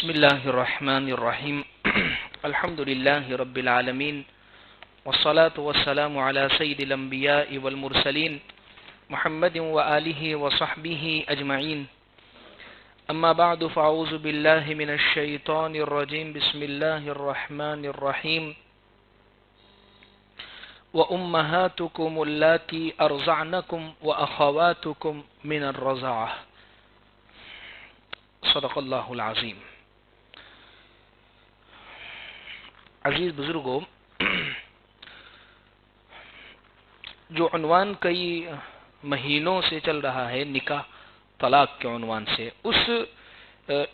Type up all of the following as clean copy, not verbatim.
بسم الله الرحمن الرحيم الحمد لله رب العالمين والصلاة والسلام على سيد الأنبياء والمرسلين محمد وآله وصحبه أجمعين أما بعد فأعوذ بالله من الشيطان الرجيم بسم الله الرحمن الرحيم وأمهاتكم اللاتي أرضعنكم وأخواتكم من الرضاعة صدق اللہ العظیم۔ عزیز بزرگوں، جو عنوان کئی مہینوں سے چل رہا ہے نکاح طلاق کے عنوان سے،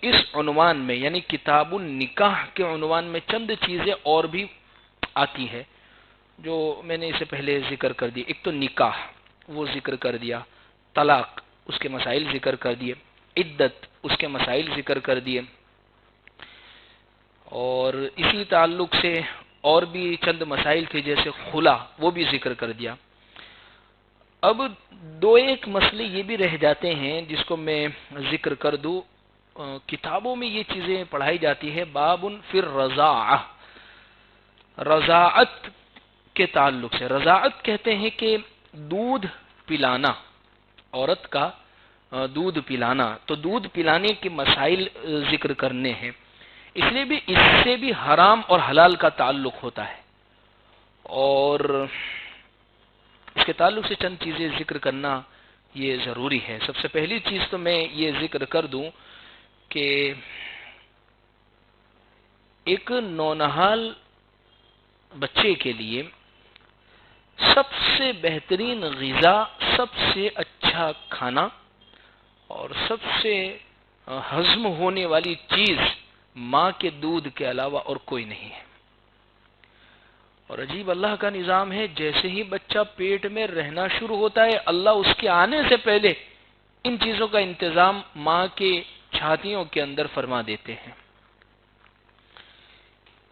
اس عنوان میں یعنی کتاب النکاح کے عنوان میں چند چیزیں اور بھی آتی ہے جو میں نے اسے پہلے ذکر کر دی۔ ایک تو نکاح وہ ذکر کر دیا، طلاق اس کے مسائل ذکر کر دیے، عدت اس کے مسائل ذکر کر دیے، اور اسی تعلق سے اور بھی چند مسائل تھے جیسے خلا، وہ بھی ذکر کر دیا۔ اب دو ایک مسئلے یہ بھی رہ جاتے ہیں جس کو میں ذکر کر دوں۔ کتابوں میں یہ چیزیں پڑھائی جاتی ہے، باب فی الرضاعہ، رضاعت کے تعلق سے۔ رضاعت کہتے ہیں کہ دودھ پلانا، عورت کا دودھ پلانا، تو دودھ پلانے کے مسائل ذکر کرنے ہیں، اس لیے بھی اس سے بھی حرام اور حلال کا تعلق ہوتا ہے، اور اس کے تعلق سے چند چیزیں ذکر کرنا یہ ضروری ہے۔ سب سے پہلی چیز تو میں یہ ذکر کر دوں کہ ایک نونہال بچے کے لیے سب سے بہترین غذا، سب سے اچھا کھانا اور سب سے ہضم ہونے والی چیز ماں کے دودھ کے علاوہ اور کوئی نہیں ہے۔ اور عجیب اللہ کا نظام ہے، جیسے ہی بچہ پیٹ میں رہنا شروع ہوتا ہے، اللہ اس کے آنے سے پہلے ان چیزوں کا انتظام ماں کے چھاتیوں کے اندر فرما دیتے ہیں۔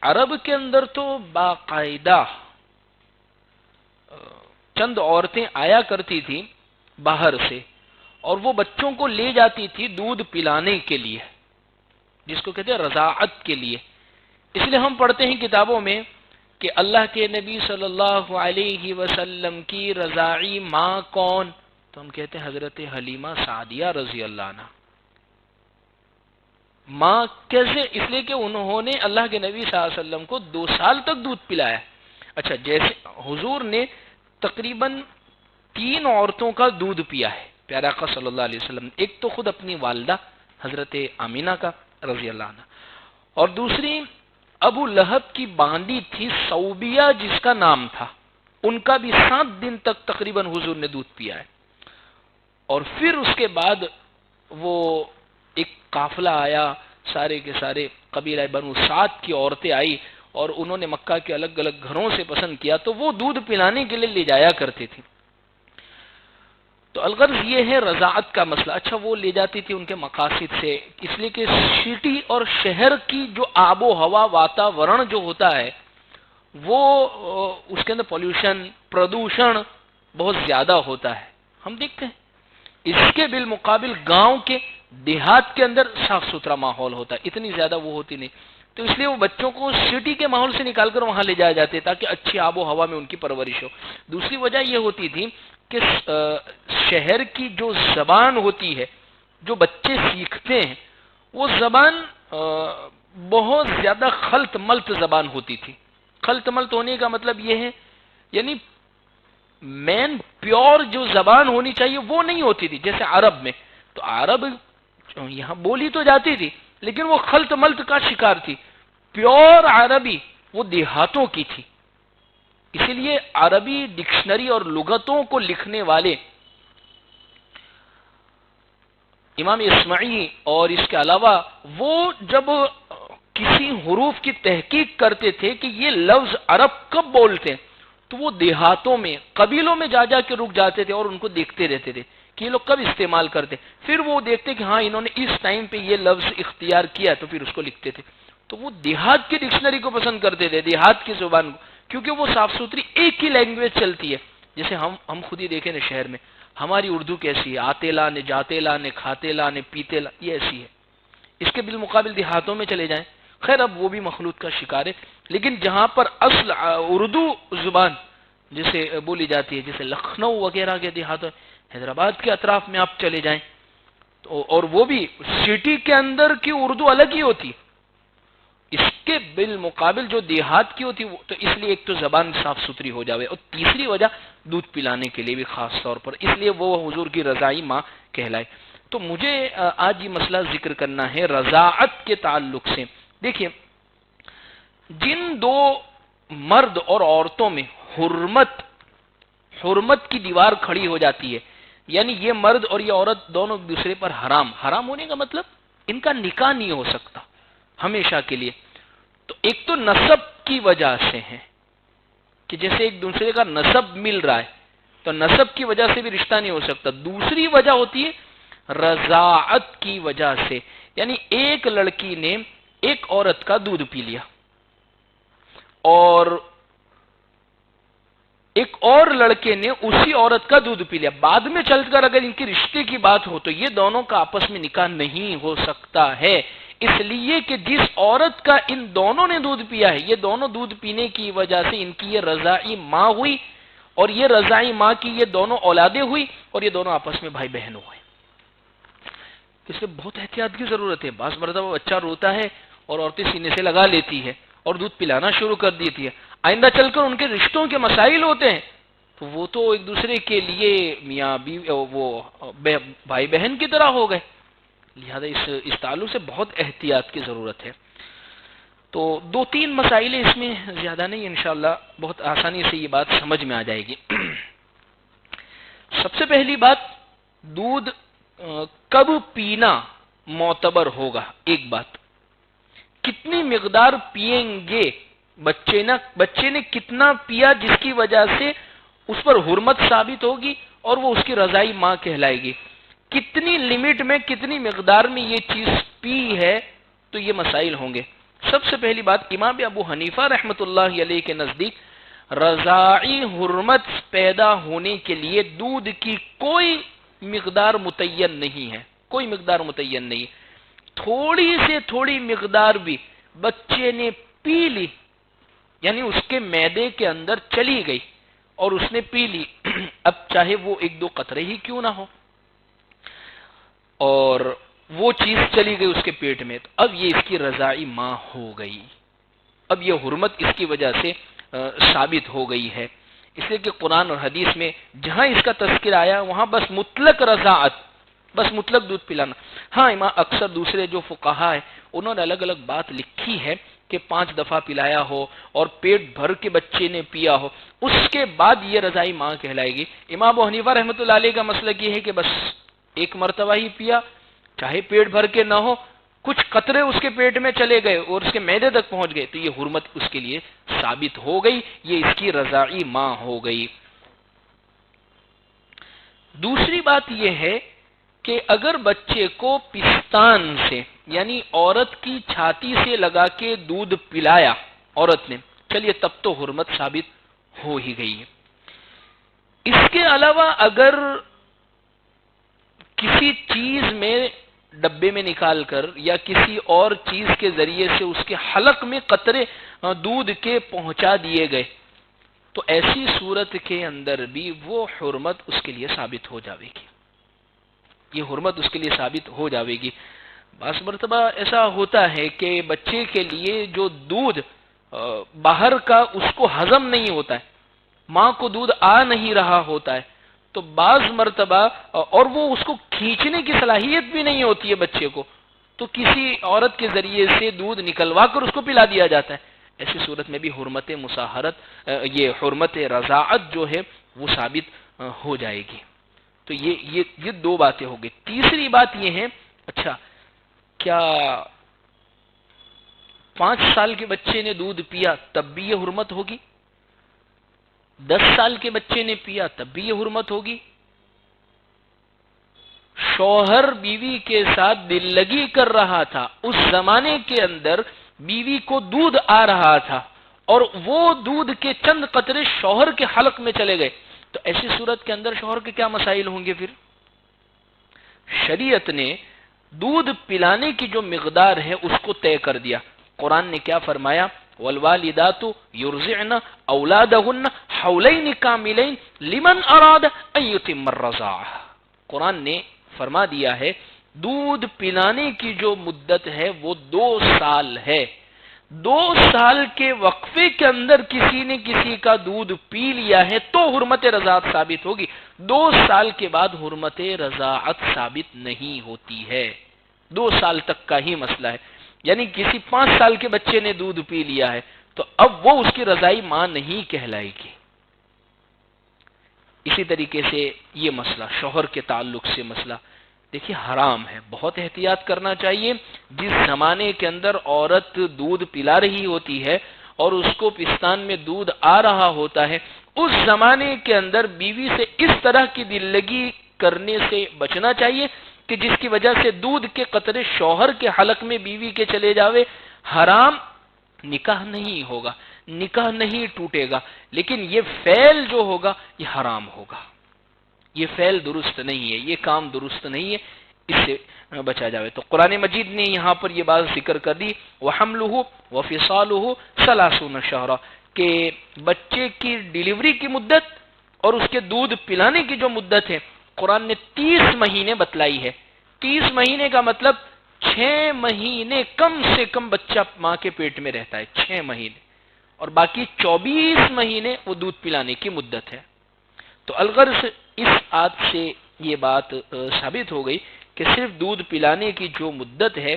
عرب کے اندر تو باقاعدہ چند عورتیں آیا کرتی تھیں باہر سے، اور وہ بچوں کو لے جاتی تھی دودھ پلانے کے لیے، جس کو کہتے ہیں رضاعت کے لیے۔ اس لیے ہم پڑھتے ہیں کتابوں میں کہ اللہ کے نبی صلی اللہ علیہ وسلم کی رضاعی ماں کون؟ تو ہم کہتے ہیں حضرت حلیمہ سعدیہ رضی اللہ عنہ۔ ماں کیسے؟ اس لیے کہ انہوں نے اللہ کے نبی صلی اللہ علیہ وسلم کو 2 سال تک دودھ پلایا۔ اچھا، جیسے حضور نے تقریباً 3 عورتوں کا دودھ پیا ہے پیارا آقا صلی اللہ علیہ وسلم، ایک تو خود اپنی والدہ حضرت آمینہ کا رضی اللہ عنہ، اور دوسری ابو لہب کی باندی تھی صوبیہ جس کا نام تھا، ان کا بھی 7 دن تک تقریباً حضور نے دودھ پیا ہے۔ اور پھر اس کے بعد وہ ایک قافلہ آیا، سارے کے سارے قبیلہ بنو سعد کی عورتیں آئی، اور انہوں نے مکہ کے الگ الگ گھروں سے پسند کیا، تو وہ دودھ پلانے کے لیے لے جایا کرتے تھے۔ تو الغرض یہ ہے رضاعت کا مسئلہ۔ اچھا، وہ لے جاتی تھی ان کے مقاصد سے، اس لیے کہ سٹی اور شہر کی جو آب و ہوا، واتاورن جو ہوتا ہے، وہ اس کے اندر پولیوشن، پردوشن بہت زیادہ ہوتا ہے، ہم دیکھتے ہیں۔ اس کے بالمقابل گاؤں کے، دیہات کے اندر صاف ستھرا ماحول ہوتا ہے، اتنی زیادہ وہ ہوتی نہیں، تو اس لیے وہ بچوں کو سٹی کے ماحول سے نکال کر وہاں لے جائے جاتے تاکہ اچھی آب و ہوا میں ان کی پرورش ہو۔ دوسری وجہ یہ ہوتی تھی کہ شہر کی جو زبان ہوتی ہے، جو بچے سیکھتے ہیں، وہ زبان بہت زیادہ خلط ملط زبان ہوتی تھی۔ خلط ملط ہونے کا مطلب یہ ہے یعنی مین پیور جو زبان ہونی چاہیے وہ نہیں ہوتی تھی، جیسے عرب میں۔ تو عرب یہاں بولی تو جاتی تھی لیکن وہ خلط ملط کا شکار تھی۔ پیور عربی وہ دیہاتوں کی تھی، اسی لیے عربی ڈکشنری اور لغتوں کو لکھنے والے امام اسمعی اور اس کے علاوہ وہ جب کسی حروف کی تحقیق کرتے تھے کہ یہ لفظ عرب کب بولتے ہیں، تو وہ دیہاتوں میں، قبیلوں میں جا جا کے رک جاتے تھے اور ان کو دیکھتے رہتے تھے کہ یہ لوگ کب استعمال کرتے، پھر وہ دیکھتے کہ ہاں انہوں نے اس ٹائم پہ یہ لفظ اختیار کیا، تو پھر اس کو لکھتے تھے۔ تو وہ دیہات کی ڈکشنری کو پسند کرتے تھے، دیہات کی زبان کو، کیونکہ وہ صاف ستھری ایک ہی لینگویج چلتی ہے۔ جیسے ہم خود ہی دیکھیں نا، شہر میں ہماری اردو کیسی ہے، آتے لانے، جاتے لانے، کھاتے لانے، پیتے لانے، یہ ایسی ہے۔ اس کے بالمقابل دیہاتوں میں چلے جائیں، خیر اب وہ بھی مخلوط کا شکار ہے، لیکن جہاں پر اصل اردو زبان جسے بولی جاتی ہے، جیسے لکھنؤ وغیرہ کے دیہاتوں، حیدرآباد کے اطراف میں آپ چلے جائیں تو، اور وہ بھی سٹی کے اندر کی اردو الگ ہی ہوتی، اس کے بالمقابل جو دیہات کی ہوتی، تو اس لیے ایک تو زبان صاف ستھری ہو جاوے، اور تیسری وجہ دودھ پلانے کے لیے بھی خاص طور پر، اس لیے وہ حضور کی رضاعی ماں کہلائے۔ تو مجھے آج یہ مسئلہ ذکر کرنا ہے رضاعت کے تعلق سے۔ دیکھیے، جن دو مرد اور عورتوں میں حرمت کی دیوار کھڑی ہو جاتی ہے، یعنی یہ مرد اور یہ عورت دونوں ایک دوسرے پر حرام ہونے کا مطلب ان کا نکاح نہیں ہو سکتا ہمیشہ کے لیے، تو ایک تو نسب کی وجہ سے ہے کہ جیسے ایک دوسرے کا نسب مل رہا ہے تو نسب کی وجہ سے بھی رشتہ نہیں ہو سکتا، دوسری وجہ ہوتی ہے رضاعت کی وجہ سے، یعنی ایک لڑکی نے ایک عورت کا دودھ پی لیا اور ایک اور لڑکے نے اسی عورت کا دودھ پی لیا، بعد میں چل کر اگر ان کے رشتے کی بات ہو تو یہ دونوں کا آپس میں نکاح نہیں ہو سکتا ہے، اس لیے کہ جس عورت کا ان دونوں نے دودھ پیا ہے، یہ دونوں دودھ پینے کی وجہ سے ان کی یہ رضاعی ماں ہوئی، اور یہ رضاعی ماں کی یہ دونوں اولادیں ہوئی، اور یہ دونوں آپس میں بھائی بہن ہوئے۔ اس میں بہت احتیاط کی ضرورت ہے، بعض مرتبہ بچہ روتا ہے اور عورتیں سینے سے لگا لیتی ہے اور دودھ پلانا شروع کر دیتی ہے، آئندہ چل کر ان کے رشتوں کے مسائل ہوتے ہیں تو وہ تو ایک دوسرے کے لیے میاں بیوی وہ بھائی بہن کی طرح ہو گئے، لہذا اس تعلق سے بہت احتیاط کی ضرورت ہے۔ تو دو تین مسائل اس میں، زیادہ نہیں، انشاءاللہ بہت آسانی سے یہ بات سمجھ میں آ جائے گی۔ سب سے پہلی بات، دودھ کب پینا معتبر ہوگا؟ ایک بات، کتنی مقدار پیئیں گے بچے نے کتنا پیا جس کی وجہ سے اس پر حرمت ثابت ہوگی اور وہ اس کی رضائی ماں کہلائے گی، کتنی لمٹ میں کتنی مقدار میں یہ چیز پی ہے، تو یہ مسائل ہوں گے۔ سب سے پہلی بات، امام ابو حنیفہ رحمۃ اللہ علیہ کے نزدیک رضاعی حرمت پیدا ہونے کے لیے دودھ کی کوئی مقدار متعین نہیں ہے، کوئی مقدار متعین نہیں، تھوڑی سے تھوڑی مقدار بھی بچے نے پی لی، یعنی اس کے معدے کے اندر چلی گئی اور اس نے پی لی، اب چاہے وہ ایک دو قطرے ہی کیوں نہ ہو، اور وہ چیز چلی گئی اس کے پیٹ میں، تو اب یہ اس کی رضاعی ماں ہو گئی، اب یہ حرمت اس کی وجہ سے ثابت ہو گئی ہے، اس لیے کہ قرآن اور حدیث میں جہاں اس کا تذکر آیا وہاں بس مطلق رضاعت، بس مطلق دودھ پلانا۔ ہاں اکثر دوسرے جو فقہا ہے انہوں نے الگ الگ بات لکھی ہے کہ 5 دفعہ پلایا ہو اور پیٹ بھر کے بچے نے پیا ہو، اس کے بعد یہ رضاعی ماں کہلائے گی۔ امام ابو حنیفہ رحمۃ اللہ علیہ کا مسلک یہ ہے کہ بس ایک مرتبہ ہی پیا، چاہے پیٹ بھر کے نہ ہو، کچھ قطرے اس کے پیٹ میں چلے گئے اور اس کے معدے تک پہنچ گئے تو یہ حرمت اس کے لیے ثابت ہو گئی، یہ اس کی رضاعی ماں ہو گئی۔ دوسری بات یہ ہے کہ اگر بچے کو پستان سے، یعنی عورت کی چھاتی سے لگا کے دودھ پلایا عورت نے، چلیے تب تو حرمت ثابت ہو ہی گئی ہے۔ اس کے علاوہ اگر کسی چیز میں ڈبے میں نکال کر یا کسی اور چیز کے ذریعے سے اس کے حلق میں قطرے دودھ کے پہنچا دیے گئے تو ایسی صورت کے اندر بھی وہ حرمت اس کے لیے ثابت ہو جاوے گی، یہ حرمت اس کے لیے ثابت ہو جاوے گی۔ بعض مرتبہ ایسا ہوتا ہے کہ بچے کے لیے جو دودھ باہر کا اس کو ہضم نہیں ہوتا ہے، ماں کو دودھ آ نہیں رہا ہوتا ہے، تو بعض مرتبہ اور وہ اس کو کھینچنے کی صلاحیت بھی نہیں ہوتی ہے بچے کو، تو کسی عورت کے ذریعے سے دودھ نکلوا کر اس کو پلا دیا جاتا ہے، ایسی صورت میں بھی حرمت مساہرت، یہ حرمت رضاعت جو ہے وہ ثابت ہو جائے گی۔ تو یہ دو باتیں ہو گئی۔ تیسری بات یہ ہے، اچھا کیا 5 سال کے بچے نے دودھ پیا تب بھی یہ حرمت ہوگی؟ 10 سال کے بچے نے پیا تب بھی یہ حرمت ہوگی؟ شوہر بیوی کے ساتھ دل لگی کر رہا تھا، اس زمانے کے اندر بیوی کو دودھ آ رہا تھا اور وہ دودھ کے چند قطرے شوہر کے حلق میں چلے گئے، تو ایسی صورت کے اندر شوہر کے کیا مسائل ہوں گے؟ پھر شریعت نے دودھ پلانے کی جو مقدار ہے اس کو طے کر دیا۔ قرآن نے کیا فرمایا؟ والوالدات یرضعن اولادهن حولین کاملین لمن اراد ان یتم الرضاعہ۔ قرآن نے فرما دیا ہے دودھ پلانے کی جو مدت ہے وہ 2 سال ہے۔ 2 سال کے وقفے کے اندر کسی نے کسی کا دودھ پی لیا ہے تو حرمت رضاعت ثابت ہوگی۔ 2 سال کے بعد حرمت رضاعت ثابت نہیں ہوتی ہے۔ 2 سال تک کا ہی مسئلہ ہے، یعنی کسی 5 سال کے بچے نے دودھ پی لیا ہے تو اب وہ اس کی رضائی ماں نہیں کہلائے گی۔ اسی طریقے سے یہ مسئلہ شوہر کے تعلق سے مسئلہ دیکھیے حرام ہے، بہت احتیاط کرنا چاہیے۔ جس زمانے کے اندر عورت دودھ پلا رہی ہوتی ہے اور اس کو پستان میں دودھ آ رہا ہوتا ہے، اس زمانے کے اندر بیوی سے اس طرح کی دل لگی کرنے سے بچنا چاہیے کہ جس کی وجہ سے دودھ کے قطرے شوہر کے حلق میں بیوی کے چلے جاوے۔ حرام نکاح نہیں ہوگا، نکاح نہیں ٹوٹے گا، لیکن یہ فعل جو ہوگا یہ حرام ہوگا، یہ فعل درست نہیں ہے، یہ کام درست نہیں ہے، اس سے بچا جاوے۔ تو قرآن مجید نے یہاں پر یہ بات ذکر کر دی وَحَمْلُهُ وَفِصَالُهُ 30 شهرًا کہ بچے کی ڈیلیوری کی مدت اور اس کے دودھ پلانے کی جو مدت ہے قرآن نے 30 مہینے بتلائی ہے۔ 30 مہینے کا مطلب 6 مہینے کم سے کم بچہ ماں کے پیٹ میں رہتا ہے، 6 مہینے، اور باقی 24 مہینے وہ دودھ پلانے کی مدت ہے۔ تو الغرض اس آیت سے یہ بات ثابت ہو گئی کہ صرف دودھ پلانے کی جو مدت ہے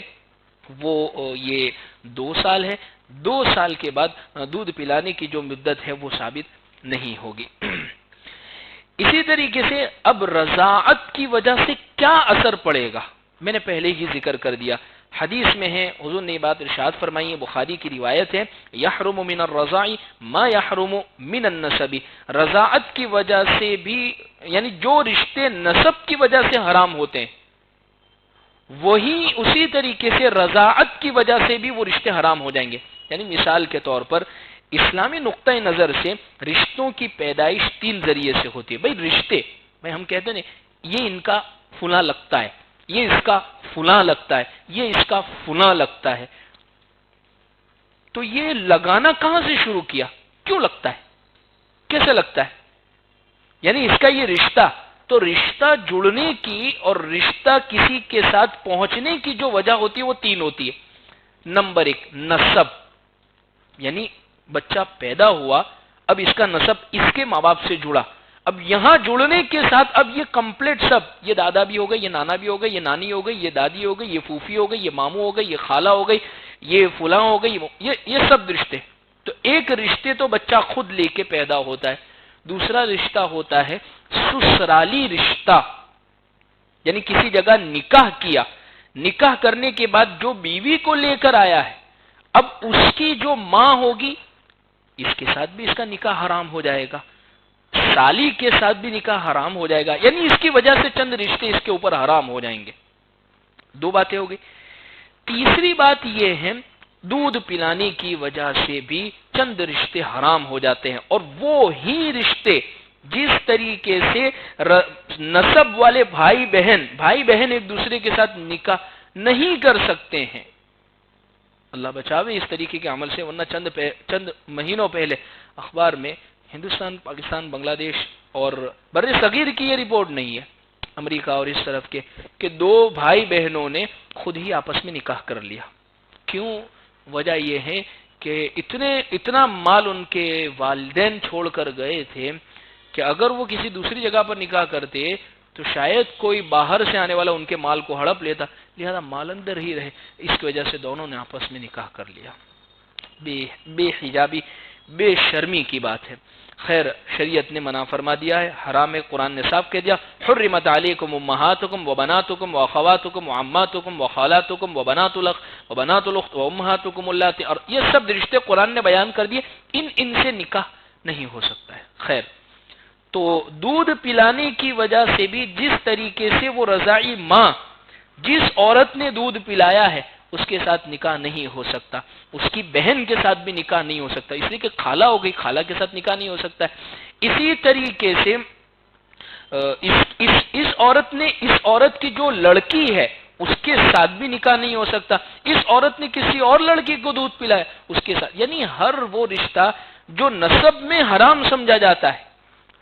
وہ یہ 2 سال ہے۔ 2 سال کے بعد دودھ پلانے کی جو مدت ہے وہ ثابت نہیں ہوگی۔ اسی طریقے سے اب رضاعت کی وجہ سے کیا اثر پڑے گا، میں نے پہلے ہی ذکر کر دیا۔ حدیث میں ہے، حضور نے بات ارشاد فرمائی ہے، بخاری کی روایت ہے، یحرم من الرضاع ما یحرم من النسب، رضاعت کی وجہ سے بھی یعنی جو رشتے نسب کی وجہ سے حرام ہوتے ہیں وہی اسی طریقے سے رضاعت کی وجہ سے بھی وہ رشتے حرام ہو جائیں گے۔ یعنی مثال کے طور پر اسلامی نقطہ نظر سے رشتوں کی پیدائش 3 ذریعے سے ہوتی ہے۔ بھئی رشتے میں ہم کہتے ہیں یہ ان کا فلاں لگتا ہے، یہ اس کا فلاں لگتا ہے، یہ اس کا فلاں لگتا ہے، تو یہ لگانا کہاں سے شروع کیا؟ کیوں لگتا ہے؟ کیسے لگتا ہے؟ یعنی اس کا یہ رشتہ، تو رشتہ جڑنے کی اور رشتہ کسی کے ساتھ پہنچنے کی جو وجہ ہوتی ہے وہ 3 ہوتی ہے۔ نمبر 1 نسب، یعنی بچہ پیدا ہوا، اب اس کا نسب اس کے ماں باپ سے جڑا، اب یہاں جڑنے کے ساتھ اب یہ کمپلیٹ سب، یہ دادا بھی ہو گئے، یہ نانا بھی ہو گئے، یہ نانی ہو گئی، یہ دادی ہو گئی، یہ پھوپھی ہو گئی، یہ ماموں ہو گئی، یہ خالہ ہو گئی، یہ فلاں ہو گئی، یہ سب رشتے۔ تو ایک رشتے تو بچہ خود لے کے پیدا ہوتا ہے، دوسرا رشتہ ہوتا ہے سسرالی رشتہ، یعنی کسی جگہ نکاح کیا، نکاح کرنے کے بعد جو بیوی کو لے کر آیا ہے اب اس کی جو ماں ہوگی اس کے ساتھ بھی اس کا نکاح حرام ہو جائے گا، سالی کے ساتھ بھی نکاح حرام ہو جائے گا، یعنی اس کی وجہ سے چند رشتے اس کے اوپر حرام ہو جائیں گے۔ 2 باتیں ہو گئی۔ تیسری بات یہ ہے دودھ پلانے کی وجہ سے بھی چند رشتے حرام ہو جاتے ہیں، اور وہ ہی رشتے جس طریقے سے نسب والے بھائی بہن ایک دوسرے کے ساتھ نکاح نہیں کر سکتے ہیں، اللہ بچاوے اس طریقے کے عمل سے، ورنہ چند مہینوں پہلے اخبار میں ہندوستان، پاکستان، بنگلہ دیش اور بر صغیر کی یہ رپورٹ نہیں ہے، امریکہ اور اس طرف کے، کہ 2 بھائی بہنوں نے خود ہی آپس میں نکاح کر لیا۔ کیوں؟ وجہ یہ ہے کہ اتنا مال ان کے والدین چھوڑ کر گئے تھے کہ اگر وہ کسی دوسری جگہ پر نکاح کرتے تو شاید کوئی باہر سے آنے والا ان کے مال کو ہڑپ لیتا، لہذا مال اندر ہی رہے، اس کی وجہ سے دونوں نے آپس میں نکاح کر لیا۔ بے حجابی، بے شرمی کی بات ہے۔ خیر شریعت نے منع فرما دیا ہے، حرام ہے، قرآن نے صاف کہہ دیا حرمت علیکم امہاتکم وبناتکم واخواتکم وعماتکم وخالاتکم وبنات الاخ وبنات الاخت وامہاتکم اللاتی، اور یہ سب رشتے قرآن نے بیان کر دیے، ان سے نکاح نہیں ہو سکتا ہے۔ خیر تو دودھ پلانے کی وجہ سے بھی جس طریقے سے وہ رضاعی ماں، جس عورت نے دودھ پلایا ہے اس کے ساتھ نکاح نہیں ہو سکتا، اس کی بہن کے ساتھ بھی نکاح نہیں ہو سکتا، اس لیے کہ خالہ ہو گئی، خالہ کے ساتھ نکاح نہیں ہو سکتا ہے۔ اسی طریقے سے اس عورت کی جو لڑکی ہے اس کے ساتھ بھی نکاح نہیں ہو سکتا. اس عورت نے کسی اور لڑکی کو دودھ پلایا اس کے ساتھ، یعنی ہر وہ رشتہ جو نسب میں حرام سمجھا جاتا ہے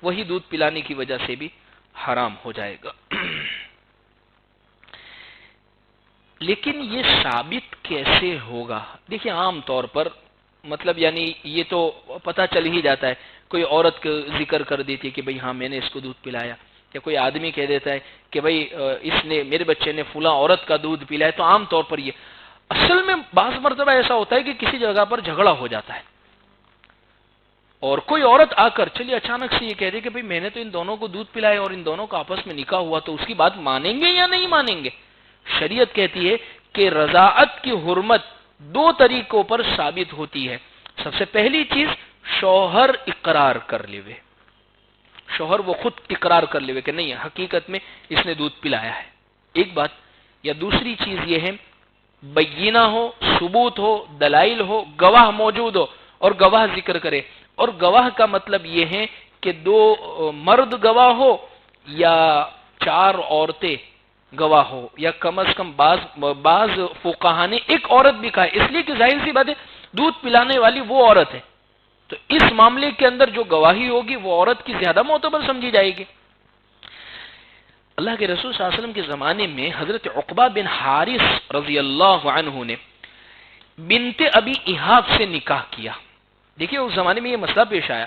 وہی دودھ پلانے کی وجہ سے بھی حرام ہو جائے گا. لیکن یہ ثابت کیسے ہوگا؟ دیکھیں عام طور پر مطلب یعنی یہ تو پتہ چل ہی جاتا ہے. کوئی عورت کا ذکر کر دیتی ہے کہ بھئی ہاں میں نے اس کو دودھ پلایا، یا کوئی آدمی کہہ دیتا ہے کہ بھئی اس نے میرے بچے نے فلاں عورت کا دودھ پلایا. تو عام طور پر یہ اصل میں بعض مرتبہ ایسا ہوتا ہے کہ کسی جگہ پر جھگڑا ہو جاتا ہے اور کوئی عورت آ کر چلیے اچانک سے یہ کہہ دے کہ بھئی میں نے تو ان دونوں کو دودھ پلایا اور ان دونوں کا آپس میں نکاح ہوا، تو اس کی بات مانیں گے یا نہیں مانیں گے؟ شریعت کہتی ہے کہ رضاعت کی حرمت دو طریقوں پر ثابت ہوتی ہے. سب سے پہلی چیز شوہر اقرار کر لیوے، شوہر وہ خود اقرار کر لیوے کہ نہیں حقیقت میں اس نے دودھ پلایا ہے، ایک بات. یا دوسری چیز یہ ہے بینہ ہو، ثبوت ہو، دلائل ہو، گواہ موجود ہو اور گواہ ذکر کرے. اور گواہ کا مطلب یہ ہے کہ دو مرد گواہ ہو یا چار عورتیں گواہ ہو، یا کم از کم بعض فقہا نے ایک عورت بھی کہا ہے، اس لیے کہ ظاہر سی بات ہے دودھ پلانے والی وہ عورت ہے، تو اس معاملے کے اندر جو گواہی ہوگی وہ عورت کی زیادہ معتبر سمجھی جائے گی. اللہ کے رسول صلی اللہ علیہ وسلم کے زمانے میں حضرت عقبہ بن حارث رضی اللہ عنہ نے بنت ابی ایحاب سے نکاح کیا. دیکھیے اس زمانے میں یہ مسئلہ پیش آیا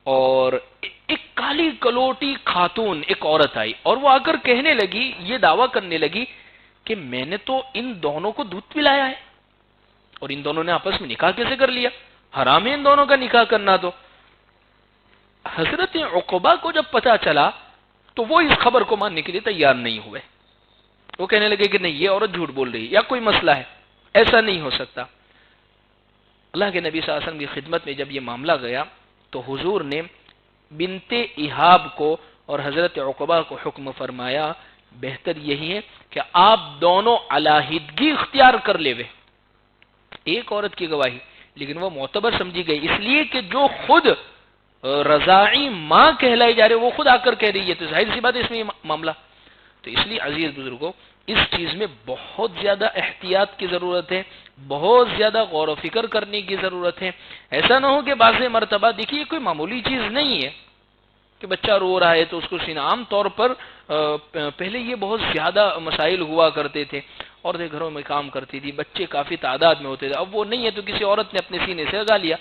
اور ایک کالی کلوٹی خاتون ایک عورت آئی اور وہ آ کر کہنے لگی، یہ دعویٰ کرنے لگی کہ میں نے تو ان دونوں کو دودھ پلایا ہے اور ان دونوں نے آپس میں نکاح کیسے کر لیا؟ حرام ہے ان دونوں کا نکاح کرنا. تو حضرت عقبہ کو جب پتہ چلا تو وہ اس خبر کو ماننے کے لیے تیار نہیں ہوئے. وہ کہنے لگے کہ نہیں یہ عورت جھوٹ بول رہی ہے یا کوئی مسئلہ ہے، ایسا نہیں ہو سکتا. اللہ کے نبی صلی اللہ علیہ وسلم کی خدمت میں جب یہ معاملہ گیا تو حضور نے بنت ایحاب کو اور حضرت عقبہ کو حکم فرمایا بہتر یہی ہے کہ آپ دونوں علیحدگی اختیار کر لے وے. ایک عورت کی گواہی لیکن وہ معتبر سمجھی گئی اس لیے کہ جو خود رضاعی ماں کہلائی جا رہے وہ خود آ کر کہہ رہی ہے، تو ظاہر سی بات ہے اس میں یہ معاملہ. تو اس لیے عزیز بزرگوں اس چیز میں بہت زیادہ احتیاط کی ضرورت ہے، بہت زیادہ غور و فکر کرنے کی ضرورت ہے. ایسا نہ ہو کہ بعض مرتبہ دیکھیے کوئی معمولی چیز نہیں ہے کہ بچہ رو رہا ہے تو اس کو سینا. عام طور پر پہلے یہ بہت زیادہ مسائل ہوا کرتے تھے، عورتیں گھروں میں کام کرتی تھی، بچے کافی تعداد میں ہوتے تھے. اب وہ نہیں ہے تو کسی عورت نے اپنے سینے سے لگا لیا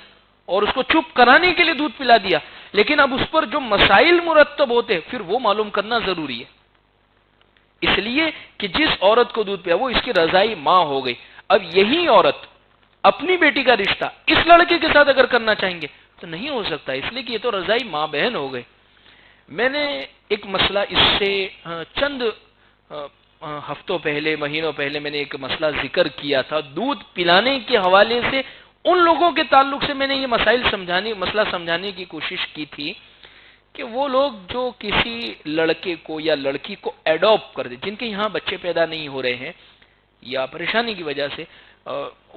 اور اس کو چپ کرانے کے لیے دودھ پلا دیا. لیکن اب اس پر جو مسائل مرتب ہوتے پھر وہ معلوم کرنا ضروری ہے، اس لیے کہ جس عورت کو دودھ پیا وہ اس کی رضائی ماں ہو گئی. اب یہی عورت اپنی بیٹی کا رشتہ اس لڑکے کے ساتھ اگر کرنا چاہیں گے تو نہیں ہو سکتا، اس لیے کہ یہ تو رضائی ماں بہن ہو گئے. میں نے ایک مسئلہ اس سے چند ہفتوں پہلے مہینوں پہلے میں نے ایک مسئلہ ذکر کیا تھا دودھ پلانے کے حوالے سے. ان لوگوں کے تعلق سے میں نے یہ مسئلہ سمجھانے کی کوشش کی تھی کہ وہ لوگ جو کسی لڑکے کو یا لڑکی کو ایڈاپٹ کر دے، جن کے یہاں بچے پیدا نہیں ہو رہے ہیں یا پریشانی کی وجہ سے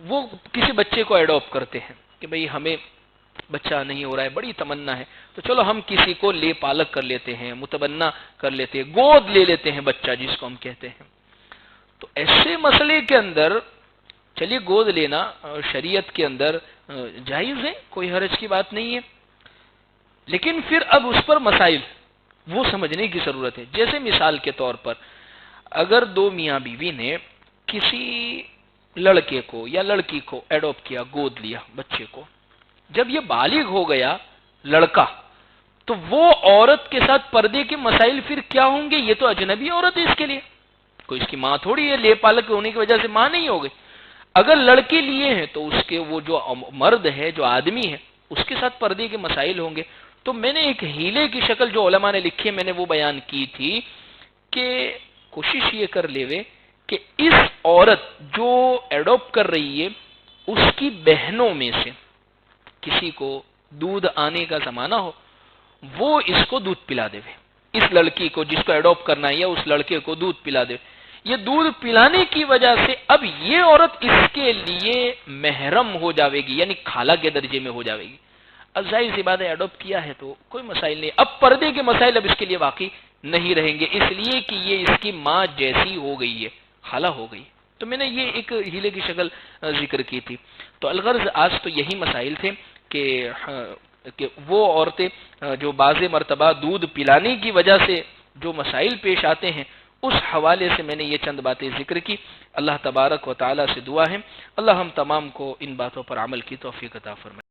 وہ کسی بچے کو ایڈاپٹ کرتے ہیں کہ بھئی ہمیں بچہ نہیں ہو رہا ہے، بڑی تمنا ہے، تو چلو ہم کسی کو لے پالک کر لیتے ہیں، متبنہ کر لیتے ہیں، گود لے لیتے ہیں بچہ جس کو ہم کہتے ہیں. تو ایسے مسئلے کے اندر چلیے گود لینا شریعت کے اندر جائز ہے، کوئی حرج کی بات نہیں ہے، لیکن پھر اب اس پر مسائل وہ سمجھنے کی ضرورت ہے. جیسے مثال کے طور پر اگر دو میاں بیوی نے کسی لڑکے کو یا لڑکی کو ایڈاپٹ کیا، گود لیا بچے کو، جب یہ بالغ ہو گیا لڑکا تو وہ عورت کے ساتھ پردے کے مسائل پھر کیا ہوں گے؟ یہ تو اجنبی عورت ہے، اس کے لیے کوئی اس کی ماں تھوڑی ہے، لے پالک ہونے کی وجہ سے ماں نہیں ہو گئی. اگر لڑکے لیے ہیں تو اس کے وہ جو مرد ہے جو آدمی ہے اس کے ساتھ پردے کے مسائل ہوں گے. تو میں نے ایک ہیلے کی شکل جو علماء نے لکھی ہے میں نے وہ بیان کی تھی کہ کوشش یہ کر لے کہ اس عورت جو ایڈاپٹ کر رہی ہے اس کی بہنوں میں سے کسی کو دودھ آنے کا زمانہ ہو وہ اس کو دودھ پلا دے، اس لڑکی کو جس کو ایڈاپٹ کرنا ہے یا اس لڑکے کو دودھ پلا دے. یہ دودھ پلانے کی وجہ سے اب یہ عورت اس کے لیے محرم ہو جاوے گی، یعنی خالہ کے درجے میں ہو جاوے گی. اب ظاہر سی بات ہے ایڈاپٹ کیا ہے تو کوئی مسائل نہیں، اب پردے کے مسائل اب اس کے لیے واقعی نہیں رہیں گے، اس لیے کہ یہ اس کی ماں جیسی ہو گئی ہے، خالہ ہو گئی۔ تو میں نے یہ ایک ہیلے کی شکل ذکر کی تھی۔ تو الغرض آج تو یہی مسائل تھے کہ وہ عورتیں جو بعض مرتبہ دودھ پلانے کی وجہ سے جو مسائل پیش آتے ہیں، اس حوالے سے میں نے یہ چند باتیں ذکر کی۔ اللہ تبارک و تعالی سے دعا ہے اللہ ہم تمام کو ان باتوں پر عمل کی توفیق عطا فرمائے۔